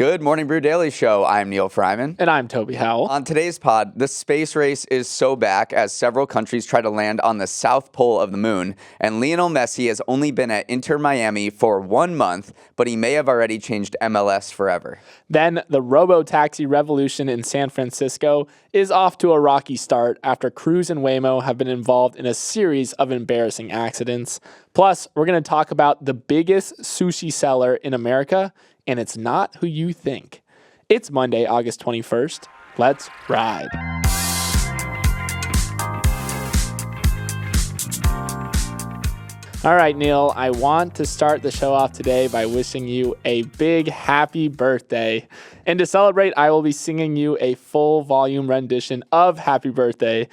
Good morning, Brew Daily Show. I'm Neal Fryman. And I'm Toby Howell. On today's pod, the space race is so back as several countries try to land on the south pole of the moon. And Lionel Messi has only been at Inter Miami for 1 month, but he may have already changed MLS forever. Then the Robotaxi revolution in San Francisco is off to a rocky start after Cruise and Waymo have been involved in a series of embarrassing accidents. Plus, we're going to talk about the biggest sushi seller in America, and it's not who you think. It's Monday, August 21st. Let's ride. All right, Neal, I want to start the show off today by wishing you a big happy birthday. And to celebrate, I will be singing you a full volume rendition of Happy Birthday.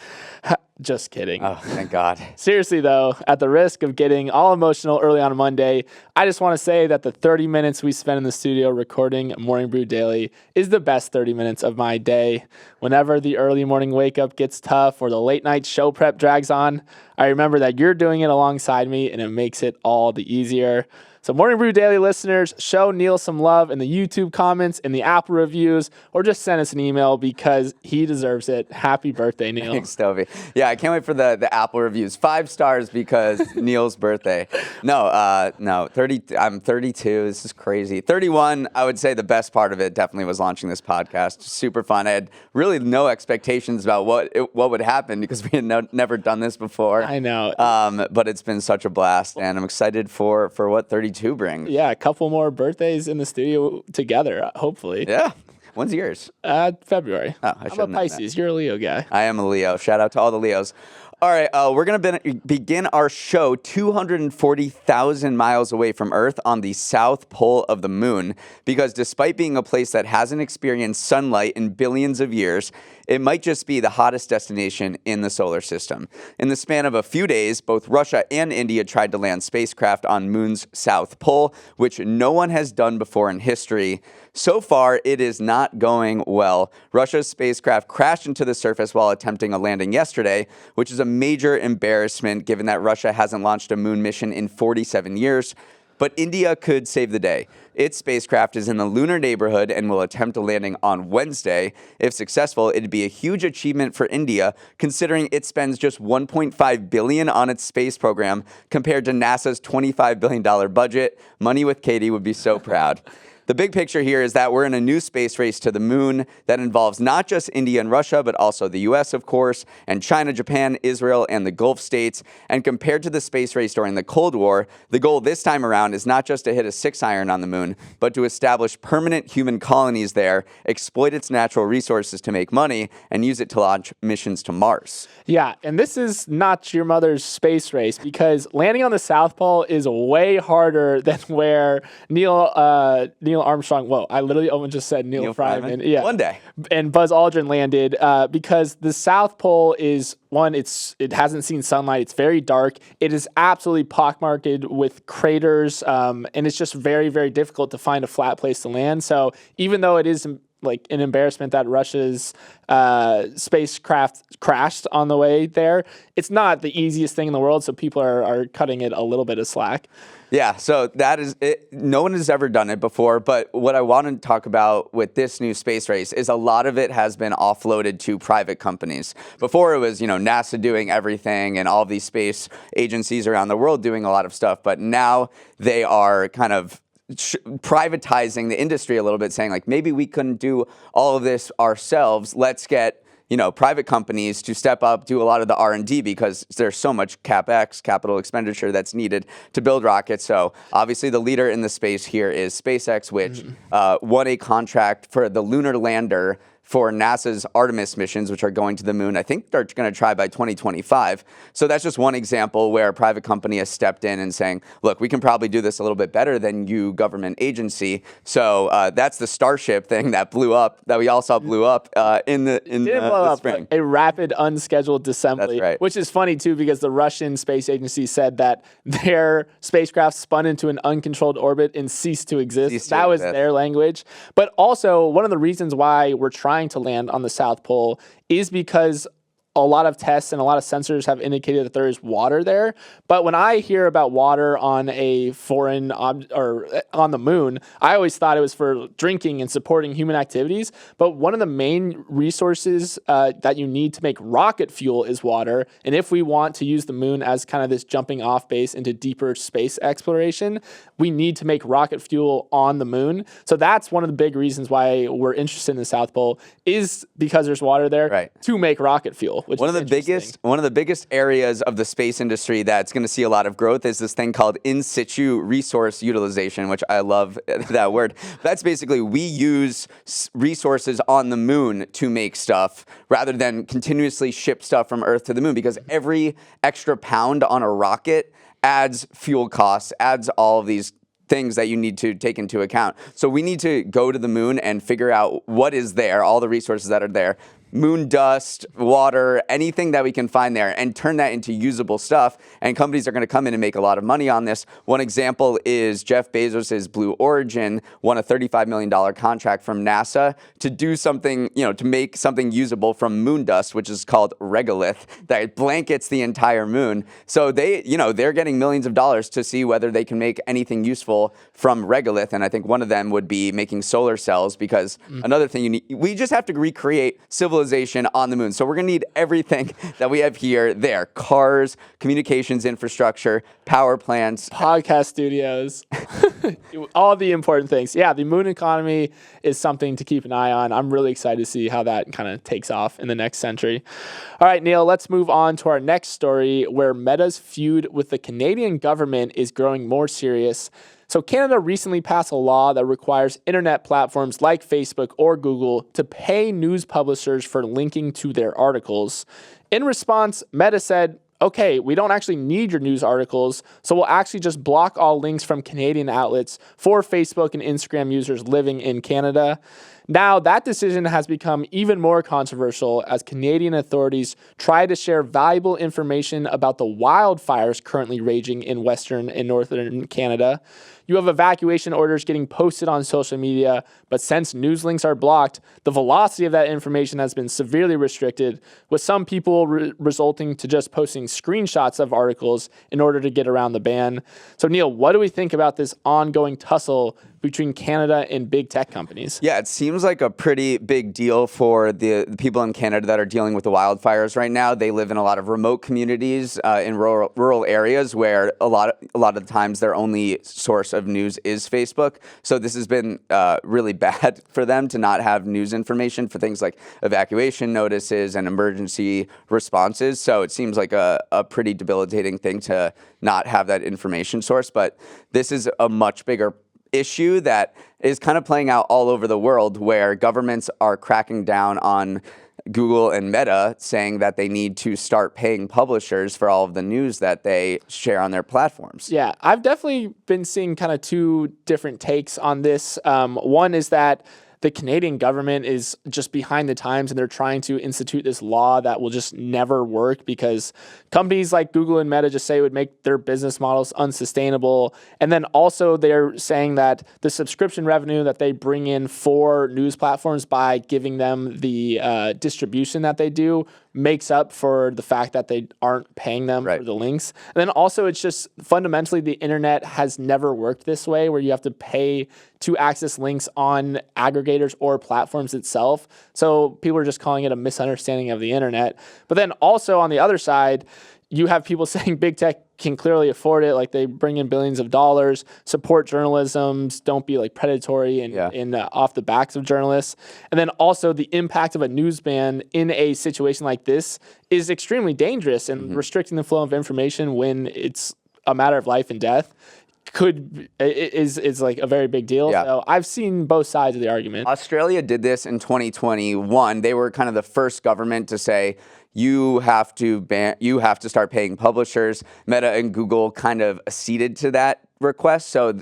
Just kidding. Oh, thank God. Seriously, though, at the risk of getting all emotional early on a Monday, I just want to say that the 30 minutes we spent in the studio recording Morning Brew Daily is the best 30 minutes of my day. Whenever the early morning wake up gets tough or the late night show prep drags on, I remember that you're doing it alongside me, and it makes it all the easier. So Morning Brew Daily listeners, show Neal some love in the YouTube comments, in the Apple reviews, or just send us an email because he deserves it. Happy birthday, Neal. Thanks, Toby. Yeah, I can't wait for the Apple reviews. 5 stars because Neal's birthday. No, 30. I'm 32. This is crazy. 31, I would say the best part of it definitely was launching this podcast. Super fun. I had really no expectations about what would happen because we had never done this before. I know. But it's been such a blast, and I'm excited for what 32 brings. Yeah, a couple more birthdays in the studio together, hopefully. Yeah. When's yours? February. Oh, I'm a Pisces. You're a Leo guy. I am a Leo. Shout out to all the Leos. All right, we're going to begin our show 240,000 miles away from Earth on the south pole of the moon, because despite being a place that hasn't experienced sunlight in billions of years, it might just be the hottest destination in the solar system. In the span of a few days, both Russia and India tried to land spacecraft on Moon's south pole, which no one has done before in history. So far, it is not going well. Russia's spacecraft crashed into the surface while attempting a landing yesterday, which is a major embarrassment given that Russia hasn't launched a moon mission in 47 years. But India could save the day. Its spacecraft is in the lunar neighborhood and will attempt a landing on Wednesday. If successful, it'd be a huge achievement for India, considering it spends just $1.5 billion on its space program compared to NASA's $25 billion budget. Money with Katie would be so proud. The big picture here is that we're in a new space race to the moon that involves not just India and Russia, but also the US, of course, and China, Japan, Israel, and the Gulf states. And compared to the space race during the Cold War, the goal this time around is not just to hit a 6-iron on the moon, but to establish permanent human colonies there, exploit its natural resources to make money, and use it to launch missions to Mars. Yeah, and this is not your mother's space race, because landing on the South Pole is way harder than where Neil Armstrong, whoa, I literally almost just said Neal Fryman. Yeah. One day. And Buzz Aldrin landed because the South Pole is, one, it hasn't seen sunlight. It's very dark. It is absolutely pockmarked with craters, and it's just very, very difficult to find a flat place to land. So even though it is like an embarrassment that Russia's spacecraft crashed on the way there, it's not the easiest thing in the world, so people are cutting it a little bit of slack. Yeah, so that is it. No one has ever done it before, but what I want to talk about with this new space race is a lot of it has been offloaded to private companies. Before it was, NASA doing everything and all of these space agencies around the world doing a lot of stuff, but now they are kind of privatizing the industry a little bit, saying like, maybe we couldn't do all of this ourselves. Let's get private companies to step up, do a lot of the R&D because there's so much CapEx, capital expenditure that's needed to build rockets. So obviously the leader in the space here is SpaceX, which won a contract for the lunar lander for NASA's Artemis missions, which are going to the moon. I think they're going to try by 2025. So that's just one example where a private company has stepped in and saying, look, we can probably do this a little bit better than you, government agency. So that's the Starship thing that blew up, that we all saw blew up in the spring. A rapid, unscheduled disassembly. That's right. Which is funny, too, because the Russian space agency said that their spacecraft spun into an uncontrolled orbit and ceased to exist. That was their language. But also, one of the reasons why we're trying to land on the South Pole is because a lot of tests and a lot of sensors have indicated that there is water there. But when I hear about water on a foreign or on the moon, I always thought it was for drinking and supporting human activities. But one of the main resources that you need to make rocket fuel is water. And if we want to use the moon as kind of this jumping off base into deeper space exploration, we need to make rocket fuel on the moon. So that's one of the big reasons why we're interested in the South Pole, is because there's water there to make rocket fuel. Which one of the biggest areas of the space industry that's going to see a lot of growth is this thing called in situ resource utilization, which I love that word. That's basically we use resources on the moon to make stuff rather than continuously ship stuff from Earth to the moon, because every extra pound on a rocket adds fuel costs, adds all of these things that you need to take into account. So we need to go to the moon and figure out what is there, all the resources that are there, moon dust, water, anything that we can find there, and turn that into usable stuff. And companies are going to come in and make a lot of money on this. One example is Jeff Bezos's Blue Origin won a $35 million contract from NASA to do something, to make something usable from moon dust, which is called regolith, that blankets the entire moon. So they're getting millions of dollars to see whether they can make anything useful from regolith. And I think one of them would be making solar cells, because another thing we just have to recreate civilization on the moon. So we're going to need everything that we have here there: cars, communications infrastructure, power plants, podcast studios, all the important things. Yeah, the moon economy is something to keep an eye on. I'm really excited to see how that kind of takes off in the next century. All right, Neal, let's move on to our next story, where Meta's feud with the Canadian government is growing more serious. So Canada recently passed a law that requires internet platforms like Facebook or Google to pay news publishers for linking to their articles. In response, Meta said, okay, we don't actually need your news articles, so we'll actually just block all links from Canadian outlets for Facebook and Instagram users living in Canada. Now, that decision has become even more controversial as Canadian authorities try to share valuable information about the wildfires currently raging in Western and Northern Canada. You have evacuation orders getting posted on social media, but since news links are blocked, the velocity of that information has been severely restricted, with some people resulting to just posting screenshots of articles in order to get around the ban. So, Neal, what do we think about this ongoing tussle between Canada and big tech companies? Yeah, it seems like a pretty big deal for the people in Canada that are dealing with the wildfires right now. They live in a lot of remote communities in rural areas where a lot of the times their only source of news is Facebook. So this has been really bad for them to not have news information for things like evacuation notices and emergency responses. So it seems like a pretty debilitating thing to not have that information source. But this is a much bigger issue that is kind of playing out all over the world, where governments are cracking down on Google and Meta, saying that they need to start paying publishers for all of the news that they share on their platforms. Yeah, I've definitely been seeing kind of two different takes on this. One is that the Canadian government is just behind the times, and they're trying to institute this law that will just never work, because companies like Google and Meta just say it would make their business models unsustainable. And then also they're saying that the subscription revenue that they bring in for news platforms by giving them the distribution that they do makes up for the fact that they aren't paying them for the links. And then also it's just fundamentally the internet has never worked this way, where you have to pay to access links on aggregators or platforms itself. So people are just calling it a misunderstanding of the internet. But then also on the other side, you have people saying big tech can clearly afford it, like they bring in billions of dollars, support journalism, don't be like predatory and off the backs of journalists. And then also the impact of a news ban in a situation like this is extremely dangerous, and restricting the flow of information when it's a matter of life and death is like a very big deal. Yeah. So I've seen both sides of the argument. Australia did this in 2021. They were kind of the first government to say, you have to start paying publishers. Meta and Google kind of acceded to that request. So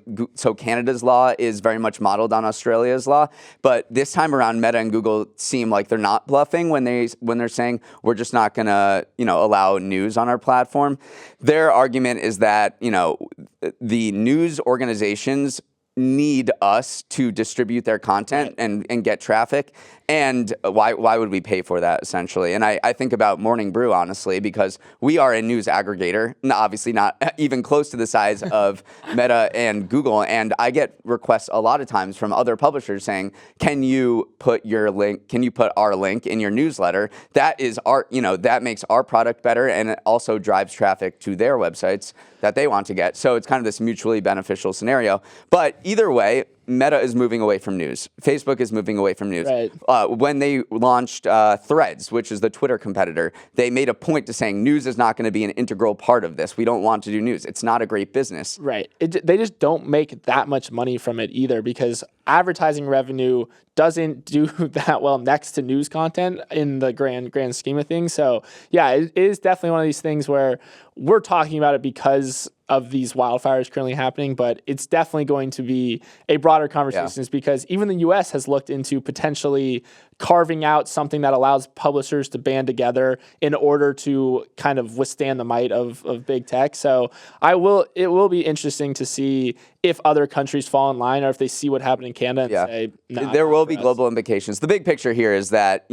Canada's law is very much modeled on Australia's law. But this time around, Meta and Google seem like they're not bluffing when they're saying we're just not going to allow news on our platform. Their argument is that the news organizations need us to distribute their content and get traffic. And why would we pay for that, essentially? And I think about Morning Brew, honestly, because we are a news aggregator, obviously not even close to the size of Meta and Google. And I get requests a lot of times from other publishers saying, can you put our link in your newsletter? That is that makes our product better, and it also drives traffic to their websites that they want to get. So it's kind of this mutually beneficial scenario. But either way, Meta is moving away from news. Facebook is moving away from news. Right. When they launched Threads, which is the Twitter competitor, they made a point to saying news is not going to be an integral part of this. We don't want to do news. It's not a great business. Right. They just don't make that much money from it either, because advertising revenue doesn't do that well next to news content in the grand scheme of things. So yeah, it is definitely one of these things where we're talking about it because of these wildfires currently happening, but it's definitely going to be a broader conversation, because even the US has looked into potentially carving out something that allows publishers to band together in order to kind of withstand the might of big tech. So it will be interesting to see if other countries fall in line, or if they see what happened in Canada and say, nah, there will be global implications. The big picture here is that,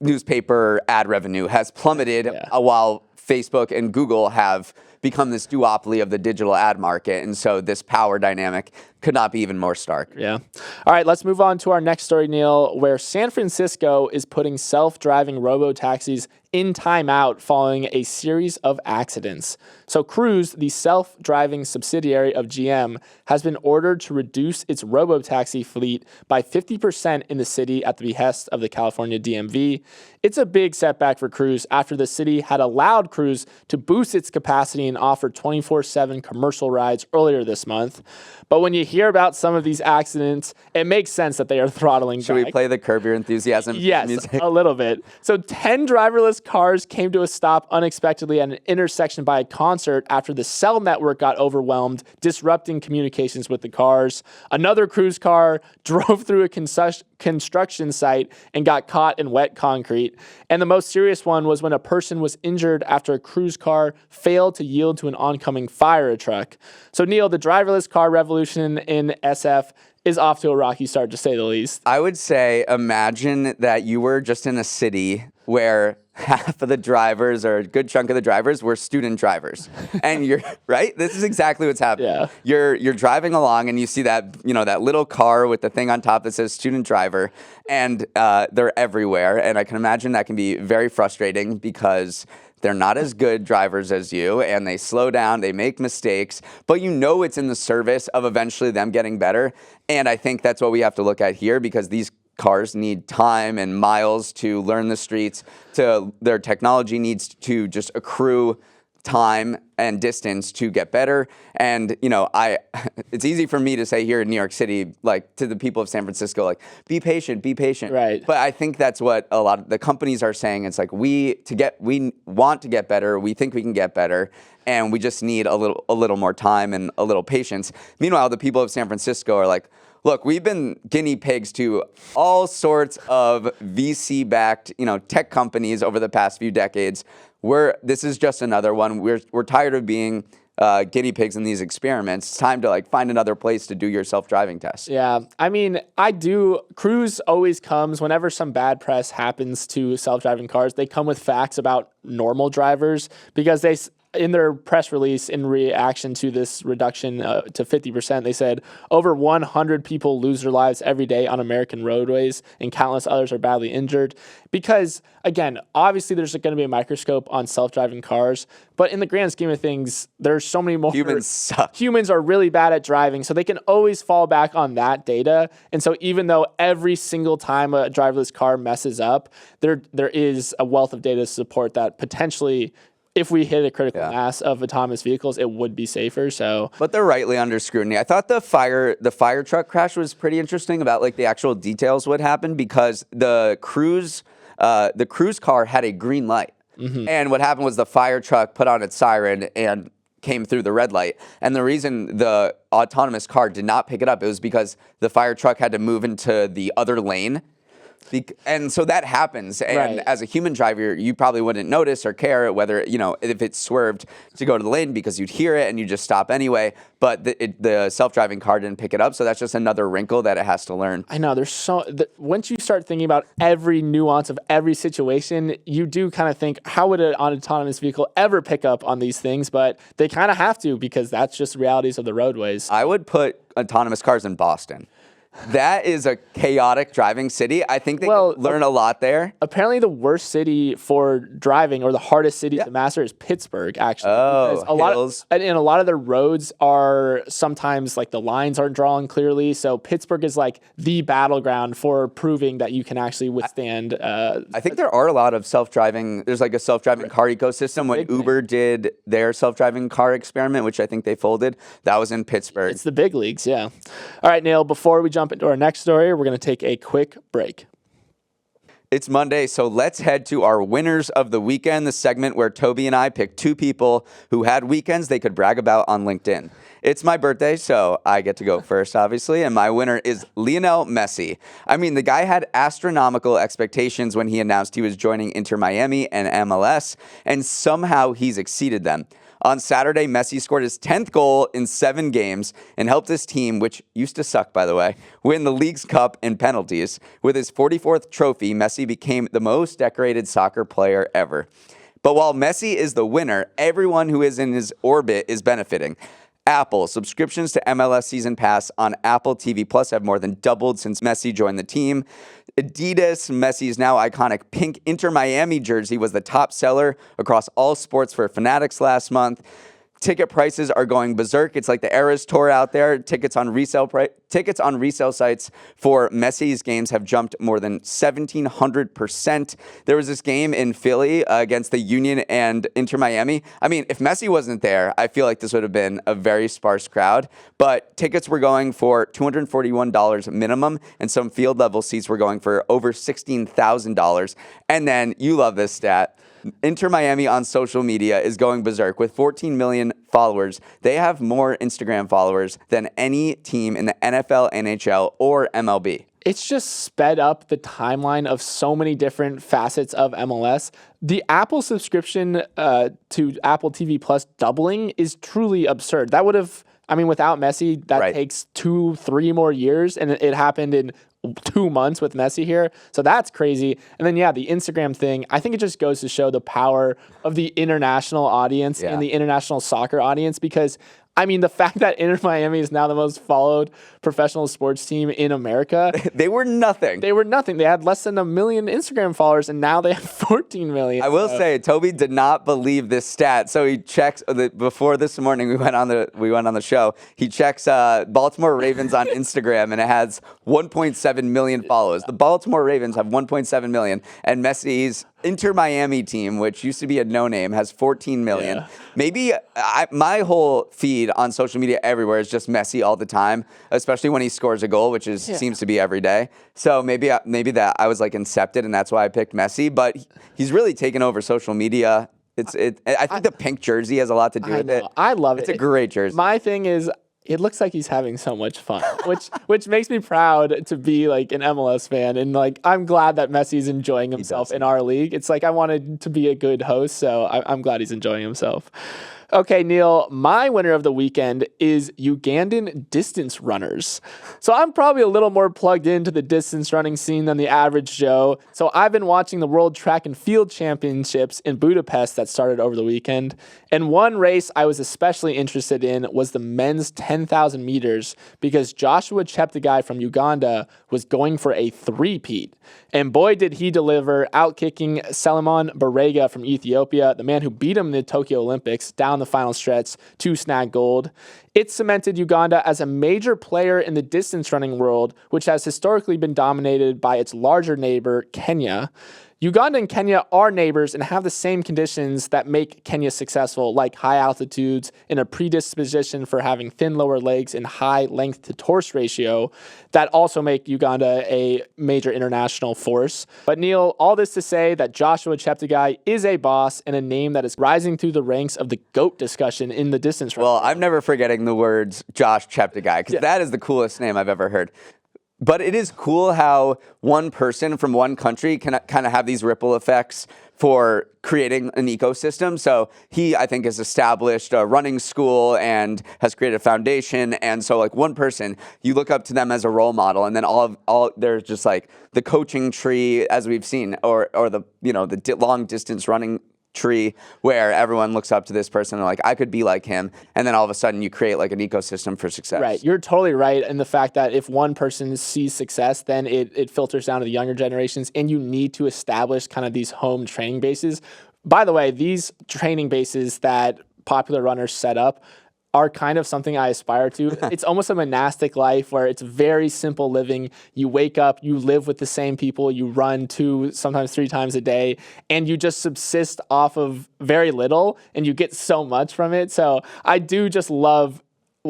newspaper ad revenue has plummeted while Facebook and Google have become this duopoly of the digital ad market. And so this power dynamic could not be even more stark. Yeah. All right, let's move on to our next story, Neal, where San Francisco is putting self-driving robotaxis in timeout following a series of accidents. So Cruise, the self-driving subsidiary of GM, has been ordered to reduce its robotaxi fleet by 50% in the city at the behest of the California DMV. It's a big setback for Cruise after the city had allowed Cruise to boost its capacity and offer 24/7 commercial rides earlier this month. But when you hear about some of these accidents, it makes sense that they are throttling Should back. we play the Curb Your Enthusiasm Yes, music? a little bit. So 10 driverless cars came to a stop unexpectedly at an intersection by a concert after the cell network got overwhelmed, disrupting communications with the cars. Another Cruise car drove through a construction site and got caught in wet concrete. And the most serious one was when a person was injured after a Cruise car failed to yield to an oncoming fire truck. So Neal, the driverless car revolution in SF is off to a rocky start, to say the least. I would say, imagine that you were just in a city where half of the drivers, or a good chunk of the drivers, were student drivers. And you're right. This is exactly what's happening. Yeah. You're driving along and you see that, that little car with the thing on top that says student driver, and they're everywhere. And I can imagine that can be very frustrating because they're not as good drivers as you, and they slow down, they make mistakes, but it's in the service of eventually them getting better. And I think that's what we have to look at here, because these cars need time and miles to learn the streets. Their technology needs to just accrue time and distance to get better. And, it's easy for me to say here in New York City, like to the people of San Francisco, like, be patient. Right. But I think that's what a lot of the companies are saying. It's like, we want to get better. We think we can get better. And we just need a little more time and a little patience. Meanwhile, the people of San Francisco are like, look, we've been guinea pigs to all sorts of VC-backed, tech companies over the past few decades. This is just another one. We're tired of being guinea pigs in these experiments. It's time to find another place to do your self-driving test. Yeah, I mean, Cruise always comes whenever some bad press happens to self-driving cars. They come with facts about normal drivers, because in their press release, in reaction to this reduction to 50%, they said over 100 people lose their lives every day on American roadways, and countless others are badly injured. Because, again, obviously there's going to be a microscope on self-driving cars, but in the grand scheme of things, there's so many more. Humans suck. Humans are really bad at driving, so they can always fall back on that data. And so even though every single time a driverless car messes up, there is a wealth of data to support that potentially, if we hit a critical mass of autonomous vehicles, it would be safer. So, but they're rightly under scrutiny. I thought the fire truck crash was pretty interesting about the actual details what happened, because the cruise car had a green light, and what happened was the fire truck put on its siren and came through the red light. And the reason the autonomous car did not pick it up, it was because the fire truck had to move into the other lane. And so that happens. And Right. as a human driver, you probably wouldn't notice or care whether, if it swerved to go to the lane because you'd hear it and you just stop anyway. But the self-driving car didn't pick it up. So that's just another wrinkle that it has to learn. I know once you start thinking about every nuance of every situation, you do kind of think, how would an autonomous vehicle ever pick up on these things? But they kind of have to, because that's just realities of the roadways. I would put autonomous cars in Boston. That is a chaotic driving city. I think they learn a lot there. Apparently, the worst city for driving, or the hardest city to master, is Pittsburgh. Actually, because a lot of their roads are sometimes like the lines aren't drawn clearly. So Pittsburgh is like the battleground for proving that you can actually withstand. I think there are a lot of self-driving. There's like a self-driving car ecosystem. When Uber did their self-driving car experiment, which I think they folded, that was in Pittsburgh. It's the big leagues, yeah. All right, Neal. Before we jump into our next story, we're going to take a quick break. It's Monday, so let's head to our winners of the weekend, the segment where Toby and I pick two people who had weekends they could brag about on LinkedIn. It's my birthday, so I get to go first, obviously, and my winner is Lionel Messi. I mean, the guy had astronomical expectations when he announced he was joining Inter Miami and MLS, and somehow he's exceeded them. On Saturday, Messi scored his 10th goal in 7 games and helped his team, which used to suck, by the way, win the League's Cup in penalties. With his 44th trophy, Messi became the most decorated soccer player ever. But while Messi is the winner, everyone who is in his orbit is benefiting. Apple subscriptions to MLS Season Pass on Apple TV Plus have more than doubled since Messi joined the team. Adidas, Messi's now iconic pink Inter Miami jersey, was the top seller across all sports for Fanatics last month. Ticket prices are going berserk. It's like the Eras Tour out there. Tickets on resale sites for Messi's games have jumped more than 1,700%. There was this game in Philly against the Union and Inter Miami. I mean, if Messi wasn't there, I feel like this would have been a very sparse crowd. But tickets were going for $241 minimum, and some field level seats were going for over $16,000. And then, you love this stat, Inter Miami on social media is going berserk with 14 million followers. They have more Instagram followers than any team in the NFL, NHL, or MLB. It's just sped up the timeline of so many different facets of MLS. The Apple subscription to Apple TV Plus doubling is truly absurd. That would have, without Messi, that takes 2-3 more years, and it happened in 2 months with Messi here. So that's crazy. And then, the Instagram thing, I think it just goes to show the power of the international audience and the international soccer audience, because the fact that Inter Miami is now the most followed professional sports team in America. They were nothing. They had less than 1 million Instagram followers, and now they have 14 million. I will say, Toby did not believe this stat. So he checks before this morning. We went on the show. He checks Baltimore Ravens on Instagram, and it has 1.7 million followers. The Baltimore Ravens have 1.7 million, and Messi's Inter Miami team, which used to be a no-name, has 14 million. Yeah. Maybe my whole feed on social media everywhere is just Messi all the time, especially when he scores a goal, which seems to be every day. So maybe that I was like incepted, and that's why I picked Messi. But he's really taken over social media. I think the pink jersey has a lot to do with it. I love it. It's a great jersey. My thing is, it looks like he's having so much fun, which makes me proud to be like an MLS fan. And like, I'm glad that Messi's enjoying himself in our league. It's like, I wanted to be a good host, so I'm glad he's enjoying himself. Okay, Neal, my winner of the weekend is Ugandan distance runners. So I'm probably a little more plugged into the distance running scene than the average Joe. So I've been watching the World Track and Field Championships in Budapest that started over the weekend. And one race I was especially interested in was the men's 10,000 meters, because Joshua Cheptegei from Uganda was going for a three-peat. And boy, did he deliver, outkicking Selimon Barega from Ethiopia, the man who beat him in the Tokyo Olympics, down the final stretch to snag gold. It cemented Uganda as a major player in the distance running world, which has historically been dominated by its larger neighbor, Kenya. Uganda and Kenya are neighbors and have the same conditions that make Kenya successful, like high altitudes and a predisposition for having thin lower legs and high length to torso ratio that also make Uganda a major international force. But Neal, all this to say that Joshua Cheptegei is a boss and a name that is rising through the ranks of the GOAT discussion in the distance run. Well, I'm never forgetting the words Josh Cheptegei, because that is the coolest name I've ever heard. But it is cool how one person from one country can kind of have these ripple effects for creating an ecosystem. So he, I think, has established a running school and has created a foundation. And so like one person, you look up to them as a role model, and then all there's just like the coaching tree, as we've seen, or the long distance running tree where everyone looks up to this person and like, I could be like him. And then all of a sudden you create like an ecosystem for success. Right. You're totally right in the fact that if one person sees success, then it filters down to the younger generations, and you need to establish kind of these home training bases. By the way, these training bases that popular runners set up are kind of something I aspire to. It's almost a monastic life where it's very simple living. You wake up, you live with the same people, you run 2, sometimes 3 times a day, and you just subsist off of very little, and you get so much from it. So I do just love.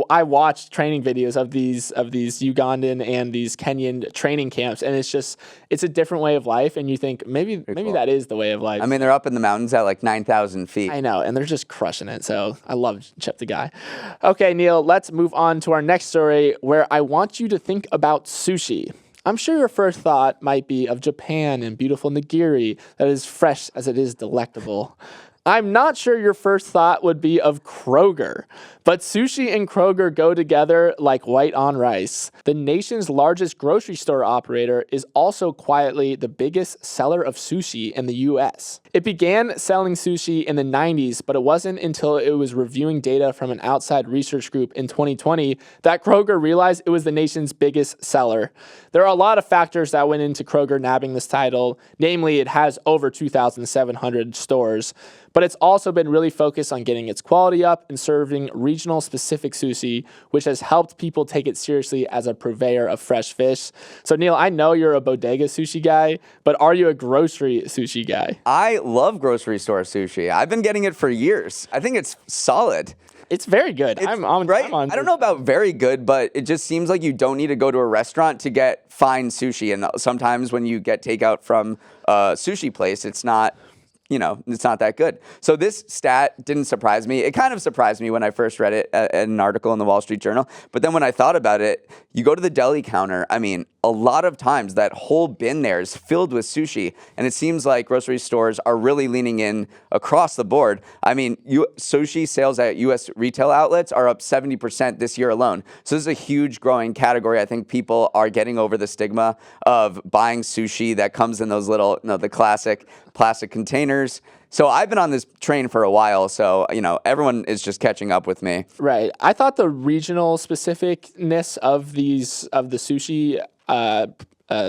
I watched training videos of these Ugandan and these Kenyan training camps, and it's a different way of life. And you think maybe cool. that is the way of life. I mean, they're up in the mountains at like 9,000 feet. I know, and they're just crushing it. So I love Chip the Guy. Okay, Neal, let's move on to our next story, where I want you to think about sushi. I'm sure your first thought might be of Japan and beautiful nigiri that is fresh as it is delectable. I'm not sure your first thought would be of Kroger, but sushi and Kroger go together like white on rice. The nation's largest grocery store operator is also quietly the biggest seller of sushi in the U.S. It began selling sushi in the 90s, but it wasn't until it was reviewing data from an outside research group in 2020 that Kroger realized it was the nation's biggest seller. There are a lot of factors that went into Kroger nabbing this title, namely it has over 2,700 stores. But it's also been really focused on getting its quality up and serving regional specific sushi, which has helped people take it seriously as a purveyor of fresh fish. So Neal, I know you're a bodega sushi guy, but are you a grocery sushi guy? I love grocery store sushi. I've been getting it for years. I think it's solid. It's very good. I don't know about very good, but it just seems like you don't need to go to a restaurant to get fine sushi. And sometimes when you get takeout from a sushi place, it's not that good. So this stat didn't surprise me. It kind of surprised me when I first read it in an article in the Wall Street Journal. But then when I thought about it, you go to the deli counter, I mean, a lot of times that whole bin there is filled with sushi. And it seems like grocery stores are really leaning in across the board. I mean, sushi sales at U.S. retail outlets are up 70% this year alone. So this is a huge growing category. I think people are getting over the stigma of buying sushi that comes in those little, the classic plastic containers. So I've been on this train for a while, so, everyone is just catching up with me. Right. I thought the regional specificness of the sushi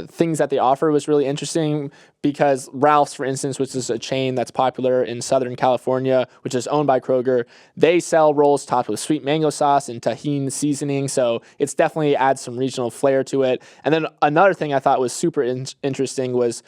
things that they offer was really interesting, because Ralph's, for instance, which is a chain that's popular in Southern California, which is owned by Kroger, they sell rolls topped with sweet mango sauce and tahini seasoning. So it's definitely adds some regional flair to it. And then another thing I thought was super interesting was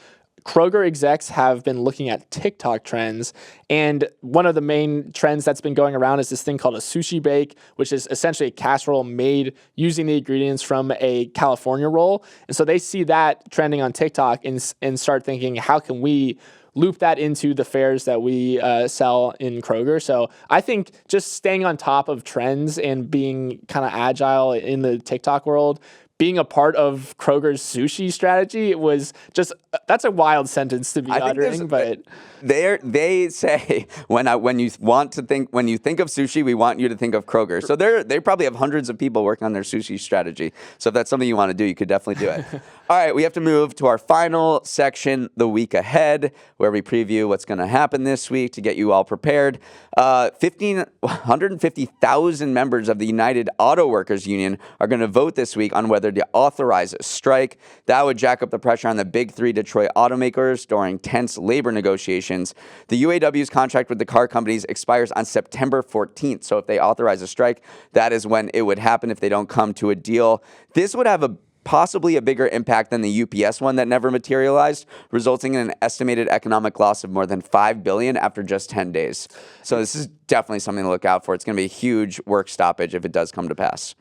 Kroger execs have been looking at TikTok trends, and one of the main trends that's been going around is this thing called a sushi bake, which is essentially a casserole made using the ingredients from a California roll. And so they see that trending on TikTok and start thinking, how can we loop that into the fares that we sell in Kroger? So I think just staying on top of trends and being kind of agile in the TikTok world, being a part of Kroger's sushi strategy, it was just, that's a wild sentence to be uttering, but they say when you think of sushi, we want you to think of Kroger. So they probably have hundreds of people working on their sushi strategy. So if that's something you want to do, you could definitely do it. All right, we have to move to our final section, the week ahead, where we preview what's going to happen this week to get you all prepared. 150,000 members of the United Auto Workers Union are going to vote this week on whether to authorize a strike. That would jack up the pressure on the big three Detroit automakers during tense labor negotiations. The UAW's contract with the car companies expires on September 14th. So if they authorize a strike, that is when it would happen if they don't come to a deal. This would have possibly a bigger impact than the UPS one that never materialized, resulting in an estimated economic loss of more than $5 billion after just 10 days. So this is definitely something to look out for. It's going to be a huge work stoppage if it does come to pass.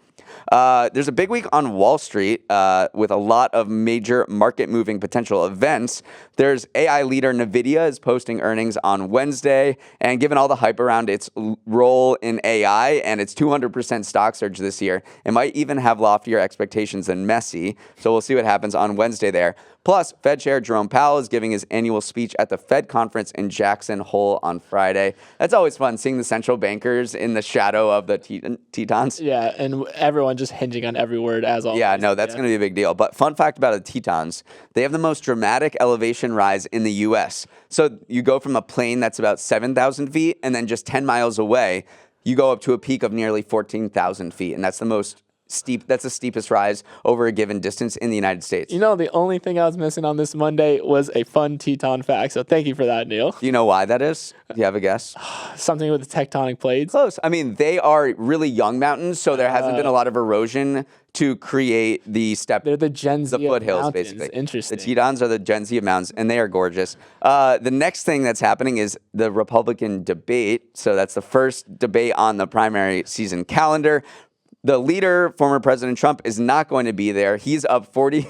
There's a big week on Wall Street with a lot of major market-moving potential events. There's AI leader NVIDIA is posting earnings on Wednesday, and given all the hype around its role in AI and its 200% stock surge this year, it might even have loftier expectations than Messi. So we'll see what happens on Wednesday there. Plus, Fed Chair Jerome Powell is giving his annual speech at the Fed conference in Jackson Hole on Friday. That's always fun, seeing the central bankers in the shadow of the Tetons. Yeah, and everyone just hinging on every word as always. Yeah, no, that's going to be a big deal. But fun fact about the Tetons, they have the most dramatic elevation rise in the U.S. So you go from a plane that's about 7,000 feet, and then just 10 miles away, you go up to a peak of nearly 14,000 feet. And that's the steepest rise over a given distance in the United States. You know, the only thing I was missing on this Monday was a fun Teton fact. So thank you for that, Neal. Do you know why that is? Do you have a guess? Something with the tectonic plates. Close. I mean, they are really young mountains, so there hasn't been a lot of erosion to create the They're the Gen Z the foothills, mountains. basically. Interesting. The Tetons are the Gen Z of mountains, and they are gorgeous. The next thing that's happening is the Republican debate. So that's the first debate on the primary season calendar. The leader, former President Trump, is not going to be there. He's up 40.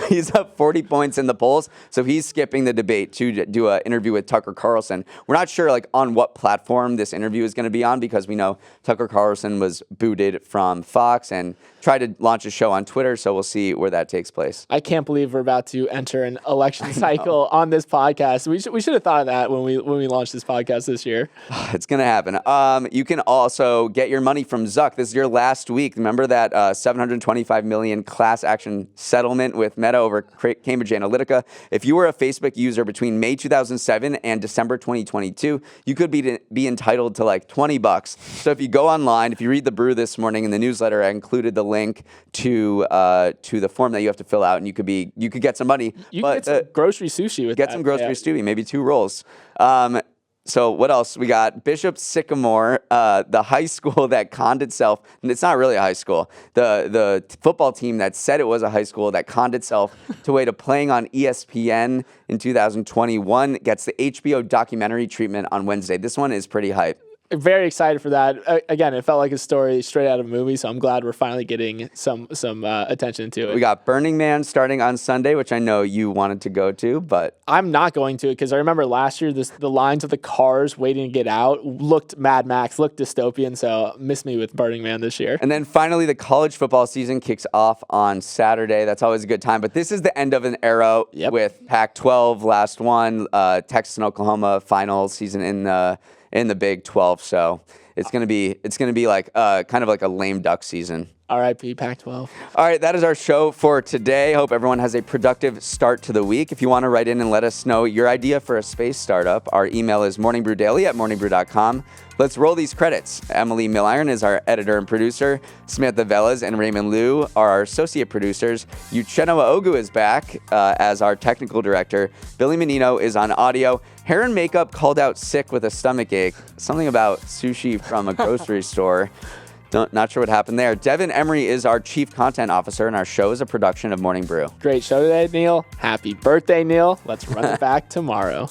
He's up 40 points in the polls, so he's skipping the debate to do an interview with Tucker Carlson. We're not sure on what platform this interview is going to be on, because we know Tucker Carlson was booted from Fox and tried to launch a show on Twitter, so we'll see where that takes place. I can't believe we're about to enter an election cycle on this podcast. We should have thought of that when we launched this podcast this year. It's going to happen. You can also get your money from Zuck. This is your last week. Remember that $725 million class action settlement with Meta over Cambridge Analytica? If you were a Facebook user between May 2007 and December 2022, you could be entitled to like $20. So if you go online, if you read the Brew this morning in the newsletter, I included the link to the form that you have to fill out, and you could get some money. You can get some grocery sushi with that. Get some grocery sushi, maybe 2 rolls. So what else? We got Bishop Sycamore, the high school that conned itself. And it's not really a high school. The football team that said it was a high school that conned itself to playing on ESPN in 2021 gets the HBO documentary treatment on Wednesday. This one is pretty hype. Very excited for that. Again, it felt like a story straight out of a movie, so I'm glad we're finally getting some attention to it. We got Burning Man starting on Sunday, which I know you wanted to go to, but I'm not going to, because I remember last year the lines of the cars waiting to get out looked Mad Max, looked dystopian, so miss me with Burning Man this year. And then finally, the college football season kicks off on Saturday. That's always a good time, but this is the end of an era with Pac-12, last one, Texas and Oklahoma final season in the Big 12, so it's gonna be like kind of like a lame duck season. R.I.P. Pac-12. All right, that is our show for today. Hope everyone has a productive start to the week. If you want to write in and let us know your idea for a space startup, our email is morningbrewdaily@morningbrew.com. Let's roll these credits. Emily Milliron is our editor and producer. Samantha Velez and Raymond Liu are our associate producers. Uchenna Ogu is back as our technical director. Billy Menino is on audio. Hair and Makeup called out sick with a stomach ache. Something about sushi from a grocery store. Not sure what happened there. Devin Emery is our chief content officer, and our show is a production of Morning Brew. Great show today, Neal. Happy birthday, Neal. Let's run it back tomorrow.